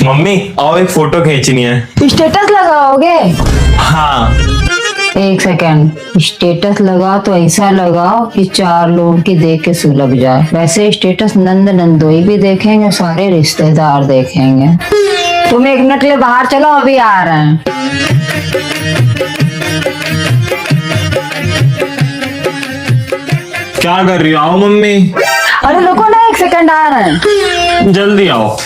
Mummy आओ एक photo खींचनी है। स्टेटस लगाओगे? हाँ। एक सेकंड, स्टेटस लगा तो ऐसा लगाओ कि 4 लोगों की देख के सुलग जाए। वैसे स्टेटस नंद नंदोई भी देखेंगे, सारे रिश्तेदार देखेंगे। तुम 1 मिनट के लिए बाहर चलो, अभी आ रहे हैं। क्या कर रही हो? आओ मम्मी। अरे रुको ना, 1 सेकंड, आ रहे हैं। जल्दी आओ।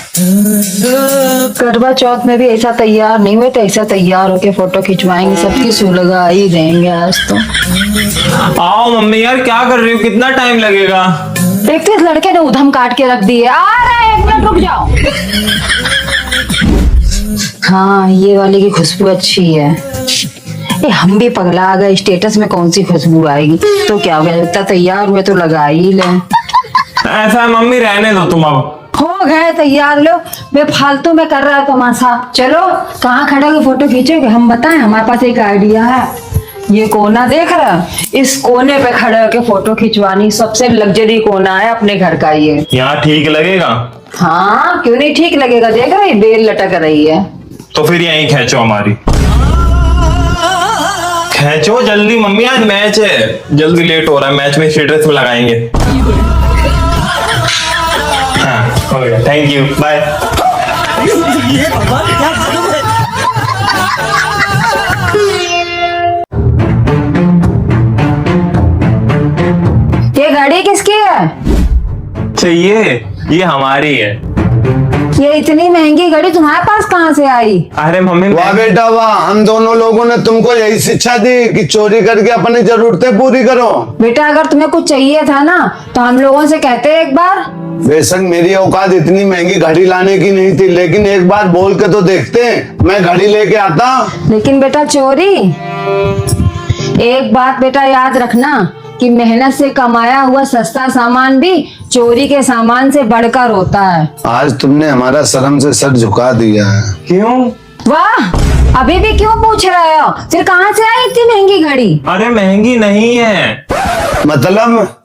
करवा चौथ में भी ऐसा तैयार नहीं हुए तो ऐसा तैयार होके फोटो खिंचवाएंगे, सबकी सुलगा ही देंगे आज तो। आओ मम्मी। यार क्या कर रही हो? कितना टाइम लगेगा? देखते इस लड़के ने उधम काट के रख दी है। आ रहे हैं, 1 मिनट रुक जाओ। हाँ, ये वाली की खुशबू अच्छी है। ये हम भी पगला गए, स्टेटस में कौन सी खुशबू आएगी? तो क्या हो गया, इतना तैयार हुए तो लगा ही ले। ऐसा है मम्मी, रहने दो तुम अब। हो गए तैयार, लो मैं फालतू में कर रहा है तमाशा। चलो कहाँ खड़े होकर फोटो खींचोगे हम बताएं, हमारे पास एक आइडिया है। ये कोना देख रहा है, इस कोने पे खड़े होकर फोटो खिंचवानी, सबसे लग्जरी कोना है अपने घर का ये। यहाँ ठीक लगेगा? हाँ क्यों नहीं ठीक लगेगा, देख रहे बेल लटक रही है। तो फिर यहीं खींचो हमारी। खींचो जल्दी मम्मी, आज मैच है, जल्दी लेट हो रहा है। मैच में स्टेटस में लगाएंगे। हाँ हो गया, थैंक यू, बाय। ये गाड़ी किसकी है? चाहिए? ये हमारी है। ये इतनी महंगी गाड़ी तुम्हारे पास कहाँ से आई? अरे मम्मी वाह बेटा वाह, हम दोनों लोगों ने तुमको यही शिक्षा दी कि चोरी करके अपनी जरूरतें पूरी करो। बेटा अगर तुम्हें कुछ चाहिए था ना तो हम लोगों से कहते एक बार। बेशक मेरी औकात इतनी महंगी घड़ी लाने की नहीं थी, लेकिन एक बार बोल के तो देखते, मैं घड़ी लेके आता। लेकिन बेटा चोरी, एक बात बेटा याद रखना कि मेहनत से कमाया हुआ सस्ता सामान भी चोरी के सामान से बढ़कर होता है। आज तुमने हमारा शर्म से सर झुका दिया है। क्यों? वाह, अभी भी क्यों पूछ रहे हो? फिर कहाँ से आई इतनी महंगी घड़ी? अरे महंगी नहीं है, मतलब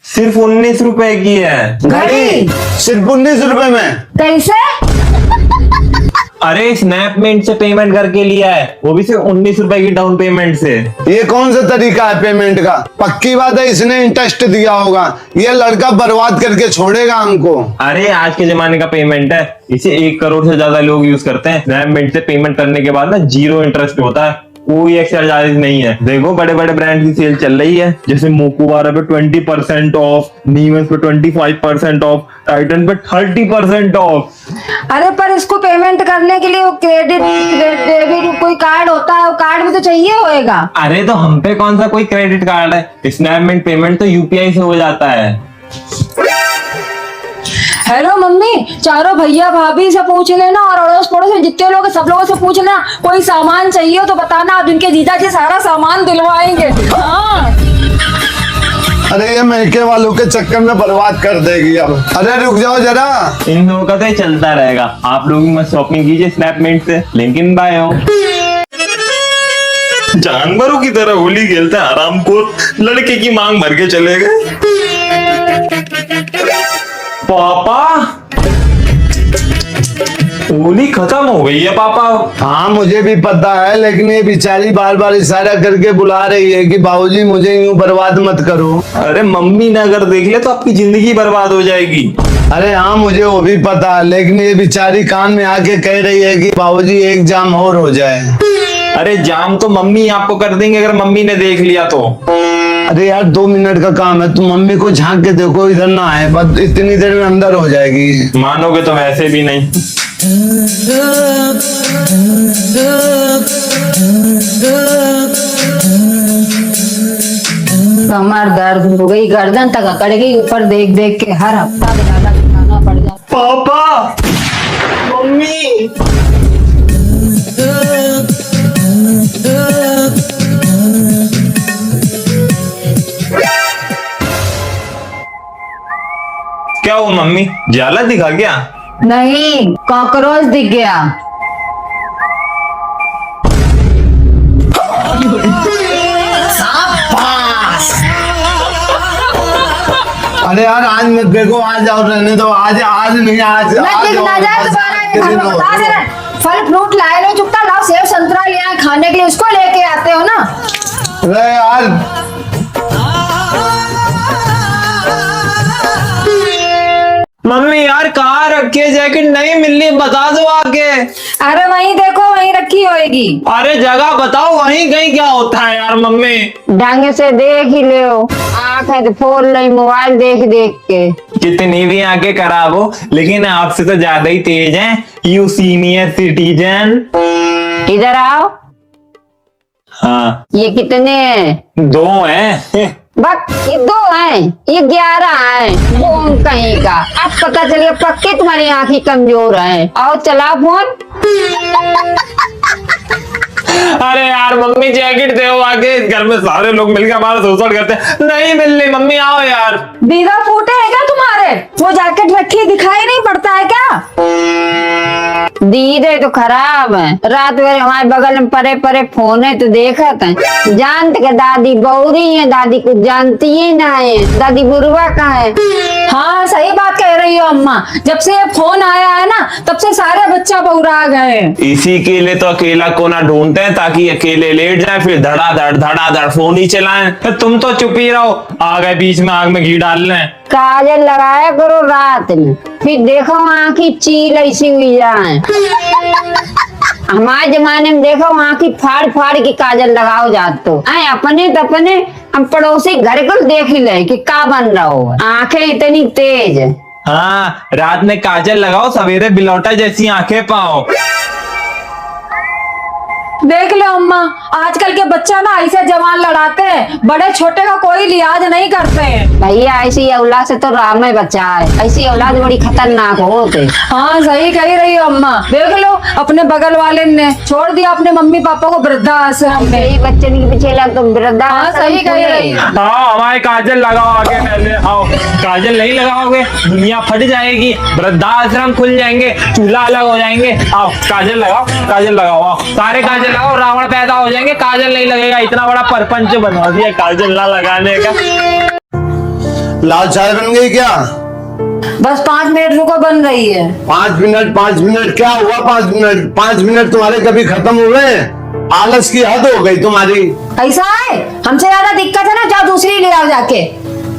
सिर्फ 19 रुपए की है। घड़ी सिर्फ 19 रुपए में? कैसे? अरे स्नैपमेंट से पेमेंट करके लिया है, वो भी सिर्फ 19 रुपए की डाउन पेमेंट से। ये कौन सा तरीका है पेमेंट का? पक्की बात है इसने इंटरेस्ट दिया होगा, ये लड़का बर्बाद करके छोड़ेगा हमको। अरे आज के जमाने का पेमेंट है, इसे 1 करोड़ से ज्यादा लोग यूज करते हैं। स्नैपमेंट से पेमेंट करने के बाद ना 0 इंटरेस्ट होता है, कोई एक्स्ट्रा चार्जेस नहीं है। देखो बड़े बड़े ब्रांड की सेल चल रही है, जैसे मोकुवारा पे 20% ऑफ, नीमस पे 25% ऑफ, टाइटन पे 30% ऑफ। अरे पर इसको पेमेंट करने के लिए वो क्रेडिट डेबिट कोई कार्ड होता है, वो कार्ड भी तो चाहिए होएगा। अरे तो हम पे कौन सा कोई क्रेडिट कार्ड है, स्नैपमेंट पेमेंट तो यूपीआई से हो जाता है। हेलो मम्मी, चारों भैया भाभी से पूछ लेना और अड़ोस पड़ोस में जितने लोग हैं सब लोगों से पूछ लेना, कोई सामान चाहिए हो तो बताना, आप उनके जीजा जी सारा सामान दिलवाएंगे। हाँ। अरे ये महके वालों के चक्कर में बर्बाद कर देगी अब। अरे रुक जाओ जरा, इन लोगों का तो ये चलता रहेगा। आप लोग मत शॉपिंग कीजिए स्नैपमेंट से, लेकिन बाय हो। जानवरों की तरह होली खेलते हैं हरामखोर, लड़के की मांग भर के चले गए। पापा होली खत्म हो गई है पापा। हाँ मुझे भी पता है, लेकिन ये बेचारी बार बार इशारा करके बुला रही है कि बाबूजी मुझे यूं बर्बाद मत करो। अरे मम्मी ने अगर देख ले तो आपकी जिंदगी बर्बाद हो जाएगी। अरे हाँ मुझे वो भी पता है, लेकिन ये बेचारी कान में आके कह रही है कि बाबूजी एक जाम और हो जाए। अरे जाम तो मम्मी आपको कर देंगे अगर मम्मी ने देख लिया तो। अरे यार 2 मिनट का काम है, तुम मम्मी को झांक के देखो, इधर ना आए, बस इतनी देर में अंदर हो जाएगी। मानोगे तो वैसे भी नहीं। कमर दर्द हो गई, गर्दन तक अकड़ गई, ऊपर देख देख के हर हफ्ता ज्यादा दिखाना पड़ जाता। पापा मम्मी क्या हुआ मम्मी, जाला दिखा क्या? नहीं, कॉकरोच दिख गया। अरे यार आज मत देखो, आज और रहने दो, आज आज नहीं, आज मैं आज दिख ना और जाए बस। दोबारा। अपने घर में बता दे रहे, फल फ्रूट लाए लो, चुपता लाओ, सेब संतरा ले आए खाने के लिए, उसको लेके आते हो ना। अरे यार मम्मी यार कहाँ रखी है जैकेट, नहीं मिल रही, बता दो आके। अरे वहीं देखो, वहीं रखी होएगी। अरे जगह बताओ, वहीं कहीं क्या होता है यार मम्मी। ढंग से देख ही लो, आँख है तो फोन लो, मोबाइल देख देख के। कितनी भी आंखें खराब हो, लेकिन आपसे तो ज्यादा ही तेज हैं यू सीनियर सिटीजन। इधर आओ। हाँ ये कितने हैं? 2 हैं। बक ये 2 हैं, ये 11 हैं। बोम कहीं का, अब पता चलिए पक्के तुम्हारी आंखें कमजोर हैं। आओ चलाओ फोन। अरे यार मम्मी जैकेट दे आगे, घर में सारे लोग मिलकर हमारा शोषण करते हैं, नहीं मिल रही। मम्मी आओ यार। दीदा फूटे है क्या तुम्हारे? वो जैकेट रखी दिखाई नहीं पड़ता है क्या? दीदे तो खराब है, रात भर हमारे बगल में परे परे फोन है तो देखत है। जानते के दादी बौरी है, दादी कुछ जानती ही ना है, दादी बुरवा का है। हाँ सही बात कह रही हो अम्मा, जब से ये फोन आया है ना तब से सारे बच्चा बौरा गए। इसी के लिए तो अकेला कोना ढूंढते हैं, ताकि अकेले लेट जाए, फिर धड़ाधड़ फोन ही चलाएं। तो तुम तो चुप ही रहो, आ गए बीच में आग में घी डालने। काजल लगाया करो रात में, फिर देखो आँखी चील ऐसी हुई जाए। हमारे जमाने में देखो आँखी फाड़ फाड़ के काजल लगाओ जातो। अपने तो अपने हम पड़ोसी घर को देख ही ले कि का बन रहा हो, आंखें इतनी तेज। हाँ रात में काजल लगाओ, सवेरे बिलौटा जैसी आंखें पाओ। देख लो अम्मा, आजकल के बच्चा ना ऐसे जवान लड़ाते हैं, बड़े छोटे का कोई लिहाज नहीं करते हैं। भैया ऐसी औलाद से तो राम में बचा है, ऐसी औलाद बड़ी खतरनाक होते। हाँ सही कही रही हो अम्मा, देख लो अपने बगल वाले ने छोड़ दिया अपने मम्मी पापा को वृद्धाश्रम में। यही बच्चे के पीछे लग तो वृद्धा। हाँ सही कही रही हो। हाँ हमारे काजल लगाओ आगे पहले। आओ, काजल नहीं लगाओगे दुनिया फट जाएगी, वृद्धाश्रम खुल जाएंगे, चूल्हा अलग हो जाएंगे। आओ काजल लगाओ, काजल लगाओ, आओ सारे काजल लगाओ, रावण पैदा हो जाएंगे, काजल नहीं लगेगा। इतना बड़ा परपंच बनवा दिया काजल ना लगाने का। लाल चाय बन गई क्या? बस 5 मिनट रुको, बन रही है। 5 मिनट 5 मिनट क्या हुआ? 5 मिनट 5 मिनट तुम्हारे कभी खत्म हुए? आलस की हद हो गई तुम्हारी। ऐसा है, हमसे ज्यादा दिक्कत है ना, जाओ दूसरी ले आओ जाके।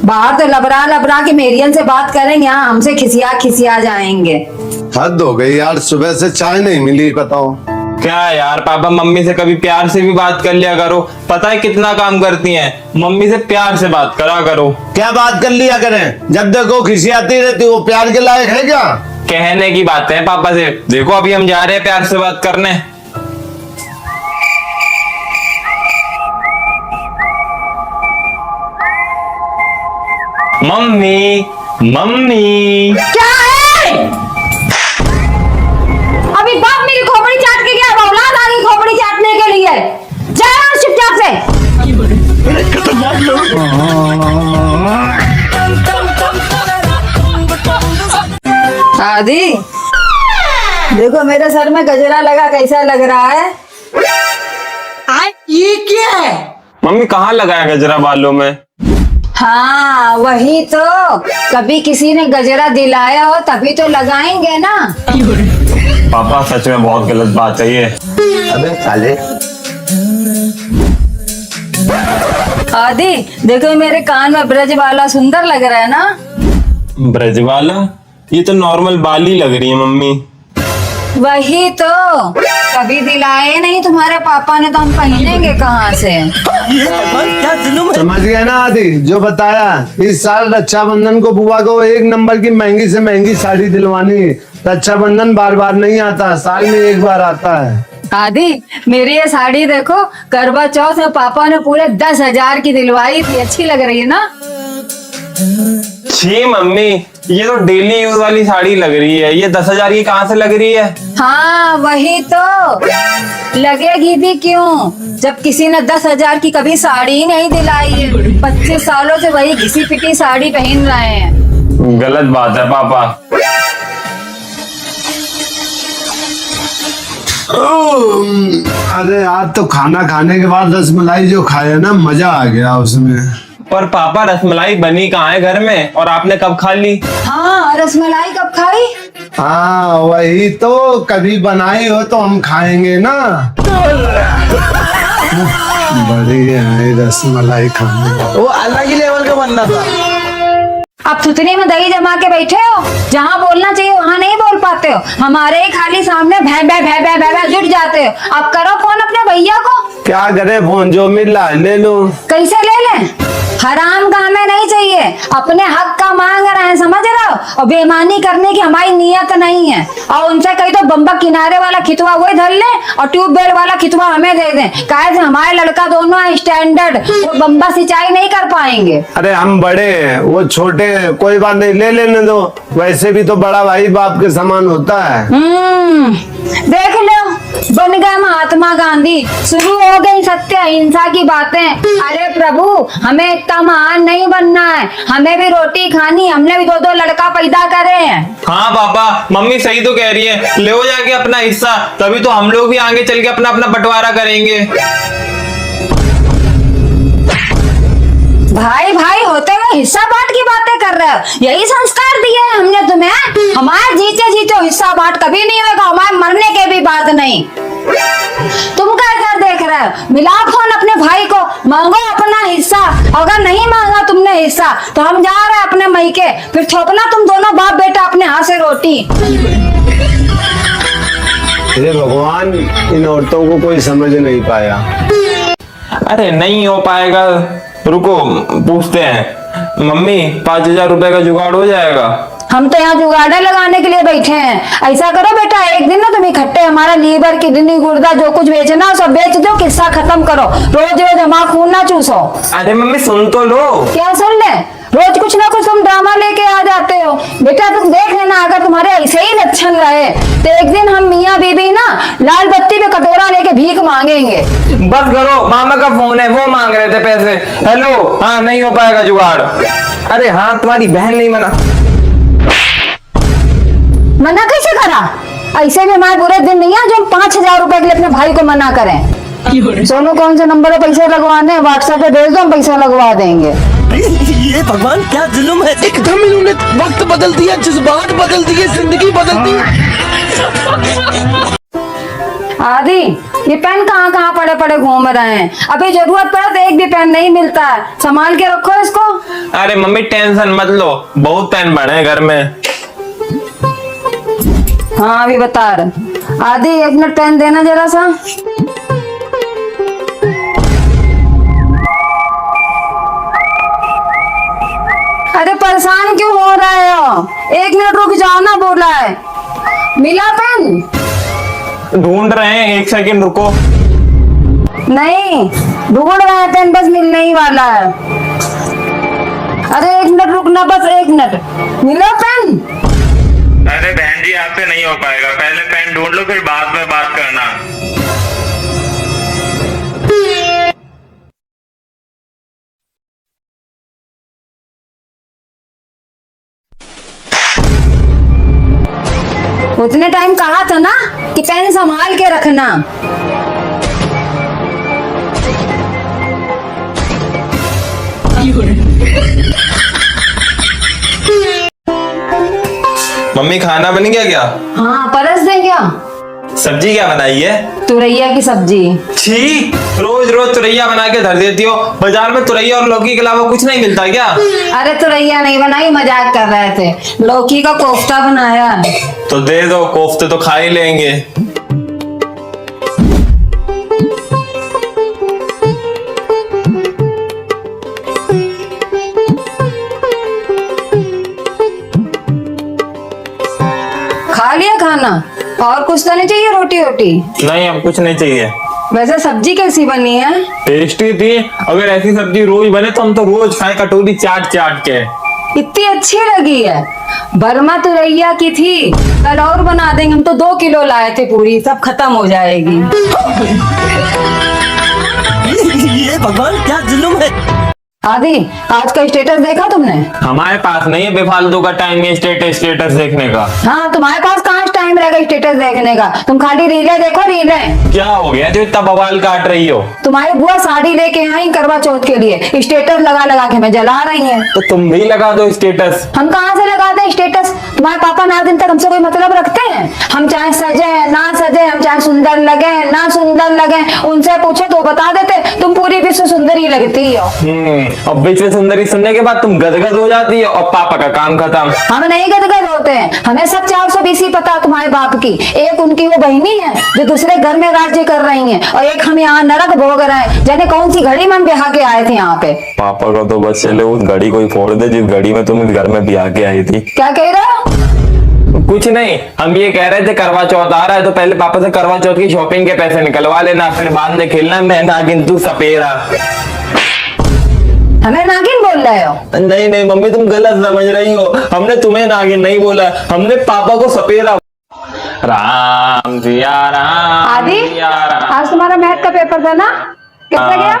बाहर तो लबरा लबरा के मेरियन से बात करेंगे, यहाँ हमसे खिसिया खिसिया जाएंगे। हद हो गई यार, सुबह से चाय नहीं मिली, बताओ। क्या यार पापा, मम्मी से कभी प्यार से भी बात कर लिया करो, पता है कितना काम करती हैं। मम्मी से प्यार से बात करा करो। क्या बात कर लिया करें, जब देखो खिसियाती रहती, वो प्यार के लायक है क्या? कहने की बात है पापा से। देखो अभी हम जा रहे हैं प्यार से बात करने। मम्मी मम्मी क्या है? अभी बाप मेरी खोपड़ी चाट के गया, अब औलाद आ गई खोपड़ी चाटने के लिए। जाओ चुपचाप से। आदि देखो मेरे सर में गजरा लगा, कैसा लग रहा है? ये क्या है? मम्मी कहाँ लगाया गजरा बालों में? हाँ वही तो, कभी किसी ने गजरा दिलाया हो तभी तो लगाएंगे ना। पापा सच में बहुत गलत बात है ये। अबे साले, आदि देखो मेरे कान में ब्रज वाला सुंदर लग रहा है ना। ब्रज वाला? ये तो नॉर्मल बाल ही लग रही है मम्मी। वही तो, कभी दिलाए नहीं तुम्हारे पापा ने तो हम पहनेंगे कहाँ से? समझ गया ना आदि, जो बताया। इस साल रक्षाबंधन को बुआ को 1 नंबर की महंगी से महंगी साड़ी दिलवानी। रक्षाबंधन बार बार नहीं आता, साल में 1 बार आता है। आदि मेरी ये साड़ी देखो, करवा चौथ में पापा ने पूरे 10,000 की दिलवाई थी, अच्छी लग रही है ना? छी मम्मी, ये तो डेली यूज वाली साड़ी लग रही है, ये 10,000 की कहाँ से लग रही है? हाँ वही तो, लगेगी भी क्यों जब किसी ने 10,000 की कभी साड़ी ही नहीं दिलाई है। 25 सालों से वही घिसी पिटी साड़ी पहन रहे हैं। गलत बात है पापा। अरे आज तो खाना खाने के बाद रसमलाई जो खाया ना, मजा आ गया उसमें। पर पापा रसमलाई बनी कहाँ है घर में, और आपने कब खा ली? हाँ रसमलाई कब खाई? हाँ वही तो, कभी बनाई हो तो हम खाएंगे ना। बड़ी है रसमलाई खाने। वो अलग ही लेवल का बनना था। अब थुतनी में दही जमा के बैठे हो, जहाँ बोलना चाहिए वहाँ नहीं बोल पाते हो। हमारे ही खाली सामने भै भै भै भै भै भै जुट जाते हो। अब करो फोन अपने भैया को। क्या करे, फोन जो मिल रहा है ले लो। कैसे ले लें? हराम का हमें नहीं चाहिए, अपने हक का मांग रहे हैं, समझ रहे हो? और बेईमानी करने की हमारी नियत नहीं है। और उनसे कही तो बम्बा किनारे वाला खितवा वही धर ले और ट्यूबवेल वाला खितवा हमें दे दें। काहे से हमारे लड़का दोनों है स्टैंडर्ड, वो बम्बा सिंचाई नहीं कर पाएंगे। अरे हम बड़े हैं, वो छोटे हैं, कोई बात नहीं, ले लेने दो। वैसे भी तो बड़ा भाई बाप के समान होता है। देख लो, बन गए महात्मा गांधी, शुरू हो गई सत्य अहिंसा की बातें। अरे प्रभु, हमें इतना महान नहीं बनना है, हमें भी रोटी खानी, हमने भी दो दो लड़का पैदा करे हैं। हाँ पापा, मम्मी सही तो कह रही है, ले जाके अपना हिस्सा, तभी तो हम लोग भी आगे चल के अपना अपना बंटवारा करेंगे। भाई भाई होते हुए हिस्सा बांट की बातें कर रहे हो? यही संस्कार दिए हैं हमने तुम्हें? हमारे जीते जीते हिस्सा बांट कभी नहीं होगा, हमारे मरने के भी बाद नहीं। तुम क्या इधर देख रहे हो? मिला फोन अपने भाई को, मांगो अपना हिस्सा। अगर नहीं मांगा तुमने हिस्सा तो हम जा रहे हैं अपने मईके, फिर थोपना तुम दोनों बाप बेटा अपने हाथ से रोटी। हे भगवान, इन औरतों को कोई समझ नहीं पाया। अरे नहीं हो पाएगा, रुको पूछते हैं। मम्मी 5,000 रुपए का जुगाड़ हो जाएगा? हम तो यहाँ जुगाड़े लगाने के लिए बैठे हैं। ऐसा करो बेटा, एक दिन ना तुम इकट्ठे हमारा लीवर किडनी गुर्दा जो कुछ बेचना सब बेच दो, किस्सा खत्म करो। रोज रोज हमारा खून ना चूसो। अरे मम्मी सुन तो लो। क्या सुन ले? रोज कुछ ना कुछ तुम ड्रामा लेके आ जाते हो। बेटा तुम देख लेना, अगर तुम्हारे ऐसे ही लक्षण रहे तो एक दिन हम मियाँ बीबी ना लाल बत्ती पे कटोरा लेके भीख मांगेंगे। बस करो, मामा का फोन है, वो मांग रहे थे पैसे। हेलो, हाँ नहीं हो पाएगा जुगाड़। अरे हाँ, तुम्हारी बहन नहीं मना। मना कैसे करा? ऐसे भी हमारे बुरे दिन नहीं है जो हम 5,000 रुपए के लिए अपने भाई को मना करें। सोनू कौन से नंबर पे पैसे लगवाने हैं व्हाट्सएप पे भेज दो, हम पैसा लगवा देंगे। ये भगवान क्या जुल्म है, एकदम इन्होंने वक्त बदल दिया, जज्बात बदल दिए, जिंदगी बदल दी। आदि, ये पेन कहाँ कहाँ पड़े पड़े घूम रहे हैं? अभी जरूरत पड़े तो एक भी पेन नहीं मिलता है, संभाल के रखो इसको। अरे मम्मी टेंशन मत लो, बहुत पेन पड़े हैं घर में। हाँ अभी बता रहे। आदि 1 मिनट पेन देना जरा सा। अरे परेशान क्यों हो रहे हो? 1 मिनट रुक जाओ ना, बोला है। मिला पेन? ढूंढ रहे हैं, 1 सेकंड रुको। नहीं ढूंढ रहे हैं पेन, बस मिलने ही वाला है। अरे 1 मिनट रुकना, बस 1 मिनट। मिला पेन? अरे बहन जी, आपसे नहीं हो पाएगा, पहले पेन ढूंढ लो, फिर बाद में बात करना। उतने टाइम कहा था ना कि पेन संभाल के रखना। मम्मी खाना बन गया क्या? हाँ परस दें क्या? सब्जी क्या बनाई है? तुरैया की सब्जी। छी, रोज रोज तुरैया बना के धर देती हो। बाजार में तुरैया और लौकी के अलावा कुछ नहीं मिलता क्या? अरे तुरैया नहीं बनाई, मजाक कर रहे थे। लौकी का कोफ्ता बनाया। तो दे दो, कोफ्ते तो खा ही लेंगे। खा लिया खाना? और कुछ तो नहीं चाहिए? रोटी रोटी? नहीं, अब कुछ नहीं चाहिए। वैसे सब्जी कैसी बनी है? टेस्टी थी। अगर ऐसी सब्जी रोज बने तो हम तो रोज खाए, कटोरी चाट चाट के। इतनी अच्छी लगी है। बर्मा तुरैया की थी, कल और बना देंगे। हम तो 2 किलो लाए थे, पूरी सब खत्म हो जाएगी। ये भगवान क्या जुल्म है। आदि आज का स्टेटस देखा तुमने? हमारे पास नहीं है बेफालतू का टाइम ये स्टेटस देखने का। हाँ, तुम्हारे पास कहाँ टाइम रहेगा स्टेटस देखने का? तुम खाली रीलें देखो, रीलें। क्या हो गया जो इतना बवाल काट रही हो? तुम्हारी बुआ साड़ी लेके आई करवा चौथ के लिए, स्टेटस लगा लगा के मैं जला रही है। तो तुम भी लगा दो स्टेटस। हम कहाँ से लगाते हैं स्टेटस? तुम्हारे पापा ना दिन तक हमसे कोई मतलब रखते हैं? हम चाहे सजे ना सजे, हम चाहे सुंदर लगे ना सुंदर लगे, उनसे पूछे तो बता देते तुम पूरी विश्व सुंदरी लगती हो। और विश्व सुंदरी सुनने के बाद तुम गदगद हो जाती हो और पापा का काम खत्म। हम नहीं गदगद होते हैं, हमें सब 420 ही पता तुम्हारे बाप की। एक उनकी वो बहनी है जो दूसरे घर में राज्य कर रही है, और एक हम यहाँ नरक भोग रहे हैं। जाने कौन सी घड़ी में हम ब्याह के आए थे यहाँ पे। पापा का तो बस चले उस घड़ी को ही फोड़ दे जिस घड़ी में तुम इस घर में ब्याह के आई थी। क्या कह रहे हो? कुछ नहीं, हम ये कह रहे थे करवा चौथ आ रहा है तो पहले पापा से करवा चौथ की शॉपिंग के पैसे निकलवा लेना, फिर बाद में खेलना महंगा किंतु सपेरा। हमें नागिन बोल रहे हो? नहीं नहीं मम्मी तुम गलत समझ रही हो, हमने तुम्हें नागिन नहीं बोला, हमने पापा को सपेरा। राम सिया राम आदि, सिया राम। आज तुम्हारा मैथ का पेपर था ना, कैसा गया?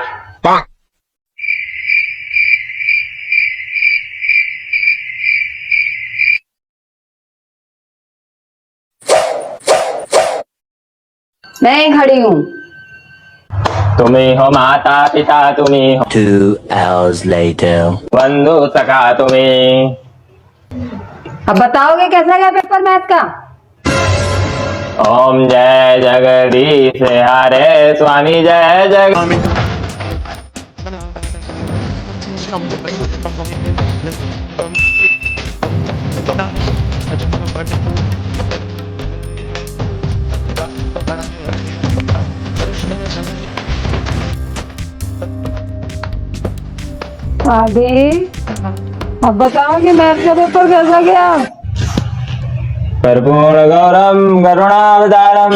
मैं खड़ी हूँ। तुम्ही हो माता पिता, तुम्ही हो 2 hours later. बंधु सखा, तुम्ही। अब बताओगे कैसा गया पेपर मैथ का? ओम जय जगदीश हरे स्वामी जय जग। आदि, अब बताओगे मैथ का पेपर कैसा गया? कर्पूर गौरम करुणावतारम